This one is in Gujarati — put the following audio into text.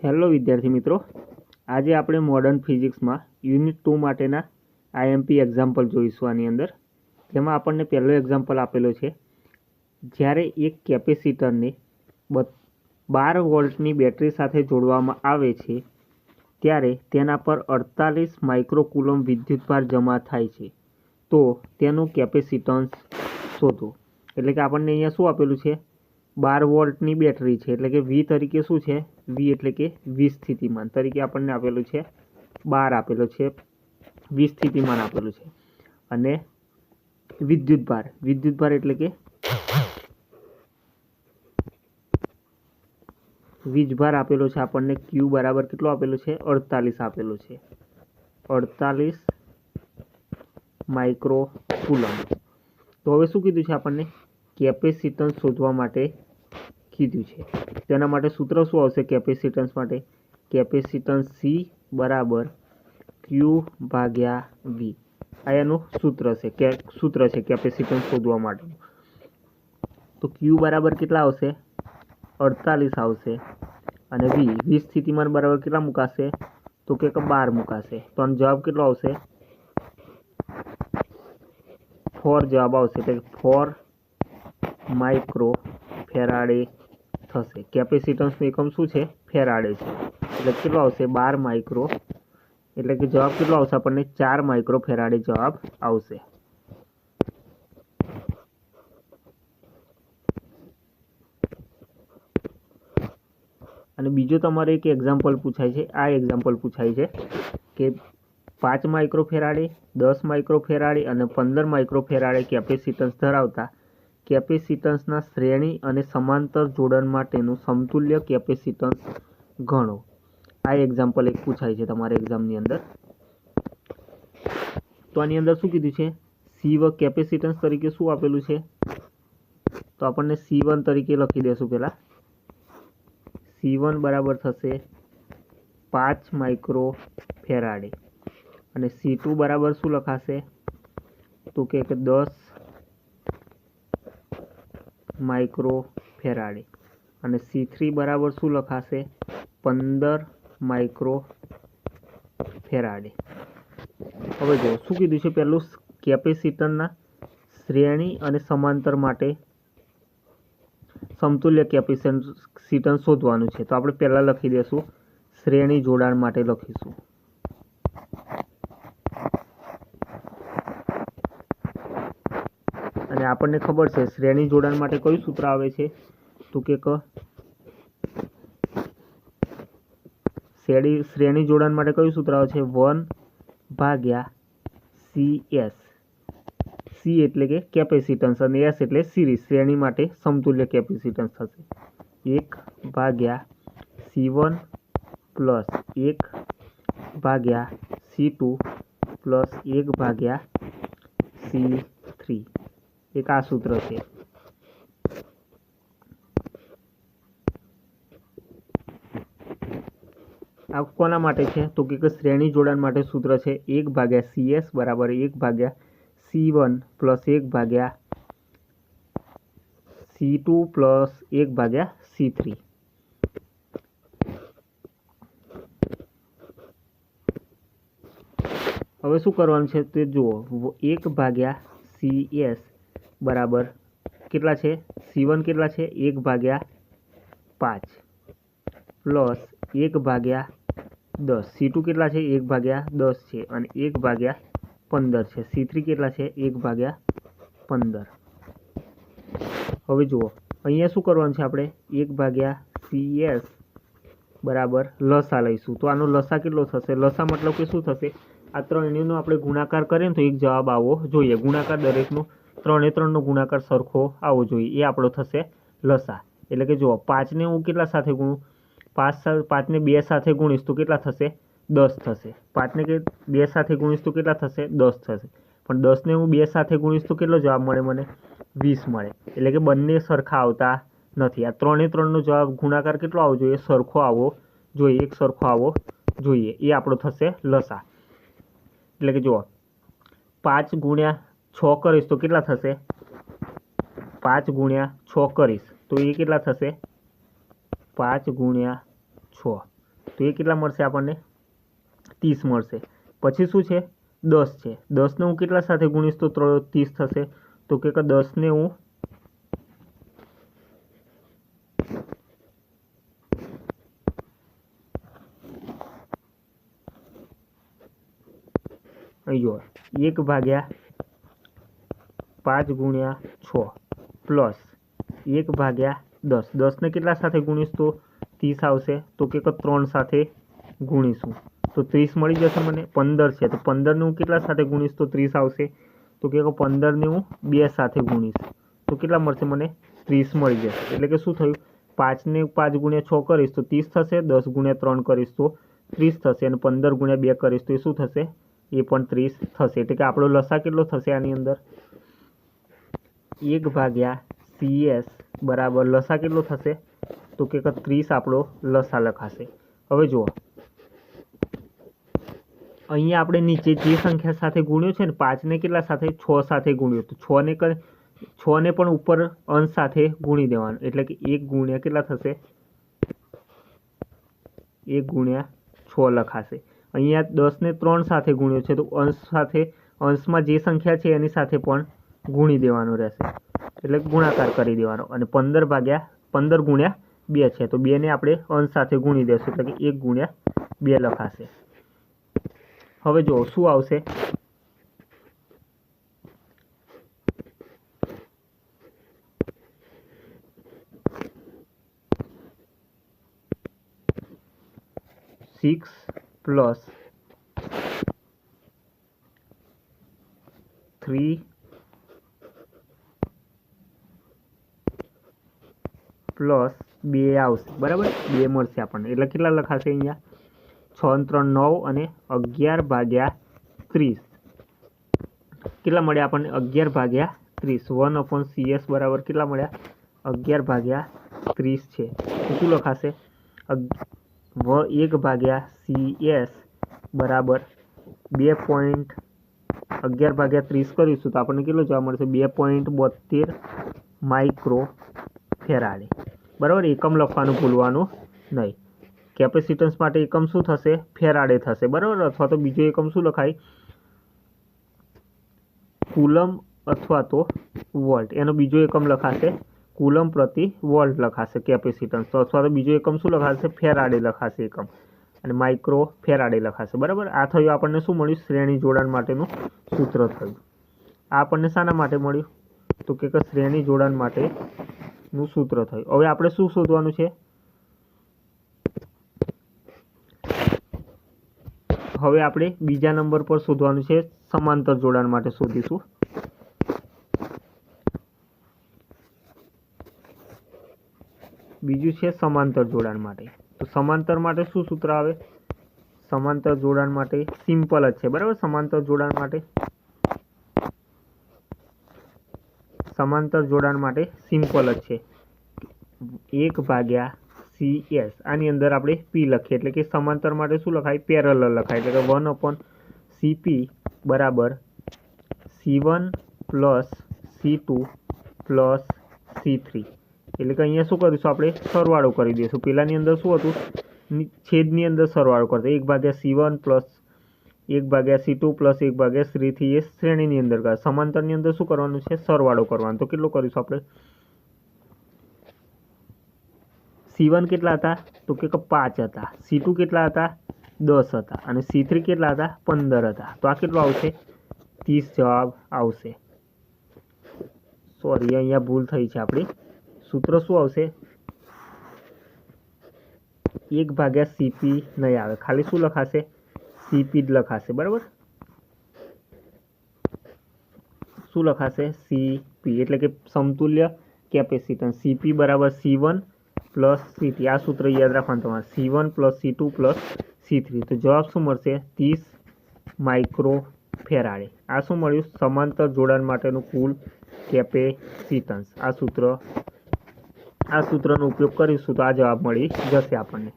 હેલો વિદ્યાર્થી મિત્રો, આજે આપણે મોડર્ન ફિઝિક્સમાં યુનિટ 2 માટેના આઈએમપી એક્ઝામ્પલ જોઈશું. આની અંદર તેમાં આપણને પહેલો એક્ઝામ્પલ આપેલો છે. જ્યારે એક કેપેસિટરને 12 વોલ્ટની બેટરી સાથે જોડવામાં આવે છે ત્યારે તેના પર 48 માઇક્રોકુલોમ્બ વિદ્યુતભાર જમા થાય છે. તો તેનું કેપેસિટન્સ શોધો. એટલે કે આપણને અહીંયા શું આપેલું છે? 12 વોલ્ટની બેટરી છે, એટલે કે વી તરીકે શું છે? વી એટલે કે વી સ્થિતિમાન તરીકે આપણને આપેલું છે 12 આપેલો છે, વી સ્થિતિમાન આપેલું છે. અને વિદ્યુતભાર એટલે કે વીજભાર આપેલો છે આપણને ક્યુ બરાબર કેટલો આપેલો છે? 48 આપેલો છે, 48 માઇક્રોકુલમ્બ. તો હવે શું કીધું છે આપણને? કેપેસિટન્સ શોધવા માટે કીધું છે. તેના માટે સૂત્ર શું આવશે કેપેસિટન્સ માટે? કેપેસિટન્સ સી બરાબર ક્યુ ભાગ્યા વી. આ એનું સૂત્ર છે કેપેસિટન્સ શોધવા માટેનું. તો ક્યુ બરાબર કેટલા આવશે? 48 આવશે. અને વી સ્થિતિમાન બરાબર કેટલા મુકાશે? તો કે 12 મુકાશે. તો આનો જવાબ કેટલો આવશે? 4 જવાબ આવશે. એટલે 4 માઇક્રો ફેરાડે થશે. કેપેસિટન્સનું એકમ શું છે? ફેરાડે છે. એટલે કેટલો આવશે? 12 માઇક્રો. એટલે કે જવાબ કેટલો આવશે આપણને? 4 માઇક્રો ફેરાડે જવાબ આવશે. અને બીજો તમારે એક એક્ઝામ્પલ પૂછાય છે. આ એક્ઝામ્પલ પૂછાય છે કે 5 માઇક્રો ફેરાડે, 10 માઇક્રો ફેરાડે અને 15 માઇક્રો ફેરાડે કેપેસિટન્સ ધરાવતા કેપેસિટન્સના શ્રેણી અને સમાંતર જોડાણ માટેનું સમતુલ્ય કેપેસિટન્સ ગણો. આ એક્ઝામ્પલ એક પૂછાય છે તમારે એક્ઝામની અંદર. તો આની અંદર શું કીધું છે? C1 કેપેસિટન્સ તરીકે શું આપેલું છે? તો આપણને C1 તરીકે લખી દેશું. પહેલા C1 બરાબર થશે 5 માઇક્રો ફેરાડે. અને C2 બરાબર શું લખાશે? તો કે 10 માઇક્રો ફેરાડે. અને C3 બરાબર શું લખાશે? 15 માઇક્રો ફેરાડે. હવે જો શું કીધું છે? પહેલું કેપેસિટરના શ્રેણી અને સમાંતર માટે સમતુલ્ય કેપેસિટન્સ શોધવાનું છે. તો આપણે પહેલાં લખી દઈશું શ્રેણી જોડાણ માટે લખીશું. અને આપણને ખબર છે શ્રેણી જોડાણ માટે કયું સૂત્ર આવે છે? તો કે શ્રેણી જોડાણ માટે કયું સૂત્ર આવે છે? 1/CS. C એટલે કે કેપેસિટન્સ અને S એટલે સિરીઝ. શ્રેણી માટે સમતુલ્ય કેપેસિટન્સ થશે 1/C1 plus 1/C2 plus 1/C3. એક આ સૂત્ર છે. આ કોના માટે છે? તો કે શ્રેણી જોડાણ માટે સૂત્ર છે 1/CS બરાબર 1/C1 plus 1/C2 plus 1/C3. હવે શું કરવાનું છે તે જુઓ. 1/CS બરાબર કેટલા છે? C1 કેટલા છે? 1/5 પ્લસ 1/10. C2 કેટલા છે? 1/10 છે અને 1/15 છે. C3 કેટલા છે? 1/15. હવે જુઓ અહીંયા શું કરવાનું છે આપણે? 1/CS બરાબર લસા લઈશું. તો આનો લસા કેટલો થશે? લસા મતલબ કે શું થશે? આ ત્રણેયનો આપણે ગુણાકાર કરીએ ને તો એક જવાબ આવવો જોઈએ. ગુણાકાર દરેકનો 3 એ 3નો ગુણાકાર સરખો આવવો જોઈએ. એ આપણો થશે લસા. એટલે કે જુઓ 5ને હું કેટલા સાથે ગુણું? 5ને 2 સાથે ગુણીશ તો કેટલા થશે? 10 થશે. 5ને 2 સાથે ગુણીશ તો કેટલા થશે? 10 થશે. પણ 10ને હું 2 સાથે ગુણીશ તો કેટલો જવાબ મળે મને? 20 મળે. એટલે કે બંને સરખા આવતા નથી. આ 3 એ 3નો જવાબ ગુણાકાર કેટલો આવવો જોઈએ? સરખો આવવો જોઈએ, એક સરખો આવવો જોઈએ. એ આપણો થશે લસા. એટલે કે જુઓ 5 ગુણ્યા 6 કરીશ તો કેટલા થશે? 5 ગુણ્યા 6 કરીશ તો એ કેટલા થશે? 5 ગુણ્યા 6 તો એ કેટલા મળશે આપણને 30 મળશે। પછી શું છે 10 છે, 10 ને હું કેટલા સાથે ગુણીશ તો 30 થશે, તો કે 10 ને હું અહીં 1/5 ગુણ્યા 6 પ્લસ 1/10, 10 ને કેટલા સાથે ગુણીશ તો 30 આવશે, તો કે 3 સાથે ગુણીશું તો 30 મળી જશે મને। 15 છે તો 15 ને હું કેટલા સાથે ગુણીશ તો 30 આવશે, તો કે 15 ને હું 2 સાથે ગુણીશ તો કેટલા મળશે મને 30 મળી જશે। એટલે કે શું થયું 5 ને 5 ગુણ્યા 6 કરીશ તો 30 થશે, 10 ગુણ્યા 3 કરીશ તો 30 થશે અને 15 ગુણ્યા 2 કરીશ તો એ શું થશે એ પણ 30 થશે। એટલે કે આપણો લસા કેટલો થશે આની અંદર 1/CS બરાબર લસા કેટલો થશે તો કે 30 આપણો લસા લખાશે। હવે જુઓ અહીંયા આપણે નીચે જે સંખ્યા સાથે ગુણ્યો છે ને 5 ને કેટલા સાથે 6 સાથે ગુણ્યો, તો 6 ને પણ ઉપર અંશ સાથે ગુણી દેવાનું, એટલે કે 1 ગુણ્યા કેટલા થશે 1 ગુણ્યા 6 લખાશે। અહીંયા 10 ને 3 સાથે ગુણ્યો છે તો અંશમાં જે સંખ્યા છે એની સાથે પણ ગુણી દેવાનું રહેશે, એટલે ગુણાકાર કરી દેવાનો। અને 15 ગુણ્યા 2 છે તો 2 ને આપણે અંશ સાથે ગુણી દેશું, એટલે કે 1 ગુણ્યા 2 લખાશે। હવે જો શું આવશે 6 + 3 + 2 આવશે બરાબર, 2 મળશે આપણને। એટલે કેટલા લખાશે અહીંયા 6 ને 3 9 અને 11/30 કેટલા મળ્યા આપણને 11/30 1/CS બરાબર કેટલા મળ્યા 11/30 છે, તો શું લખાશે 1/CS બરાબર 2.11/30 કરીશું તો આપણને કેટલો જવાબ મળશે 2.72 માઇક્રોફેરાડે બરાબર। એકમ લખવાનું ભૂલવાનું નહીં। કેપેસિટન્સ માટે એકમ શું થશે ફેરાડે થશે બરાબર, અથવા તો બીજો એકમ શું લખાય કુલમ અથવા તો વોલ્ટ, એનો બીજો એકમ લખાશે કુલમ પ્રતિ વોલ્ટ લખાશે કેપેસિટન્સ, તો અથવા તો બીજો એકમ શું લખાશે ફેરાડે લખાશે એકમ, અને માઇક્રો ફેરાડે લખાશે બરાબર। આ થયું આપણને શું મળ્યું શ્રેણી જોડાણ માટેનું સૂત્ર થયું। આ આપણને શાના માટે મળ્યું તો કે શ્રેણી જોડાણ માટેનું સૂત્ર થયું। હવે આપણે શું શોધવાનું છે હવે આપણે બીજા નંબર પર શોધવાનું છે સમાંતર જોડાણ માટે શોધીશું। બીજું છે સમાંતર જોડાણ માટે, તો સમાંતર માટે શું સૂત્ર આવે સમાંતર જોડાણ માટે સિમ્પલ જ છે બરાબર। સમાંતર જોડાણ માટે સિમ્પલ જ છે 1/CS આની અંદર આપણે P લખીએ, એટલે કે સમાંતર માટે શું લખાય પેરેલલ લખાય, એટલે કે 1/CP બરાબર C1 + C2 + C3, એટલે કે અહીંયા શું કરીશું આપણે સરવાળો કરી દઈશું। પેલાની અંદર શું હતું છેદની અંદર સરવાળો કરતા 1/C1 + 1/C2 + 1/C3 એ શ્રેણીની અંદર કરે, સમાંતરની અંદર શું કરવાનું છે સરવાળો કરવાનો। તો કેટલો કરીશું આપણે C1 કેટલા હતા તો કે 5 હતા, C2 કેટલા હતા 10 હતા અને C3 કેટલા હતા 15 હતા, તો આ કેટલો આવશે 30 જવાબ આવશે। સોરી અહીંયા ભૂલ થઈ છે આપણી, સૂત્ર શું આવશે 1/CP નહીં આવે, ખાલી શું લખાશે CP જ લખાશે બરાબર। શું લખાશે CP, એટલે કે સમતુલ્ય કેપેસિટન્સ CP બરાબર C1 + C3, આ સૂત્ર યાદ રાખવાનું તમારે C1 + C2 + C3, તો જવાબ શું મળશે 30 માઇક્રોફેરાડે। આ શું મળ્યું સમાંતર જોડાણ માટેનું કુલ કેપેસિટન્સ। આ સૂત્રનો ઉપયોગ કરીશું તો આ જવાબ મળી જશે આપણને।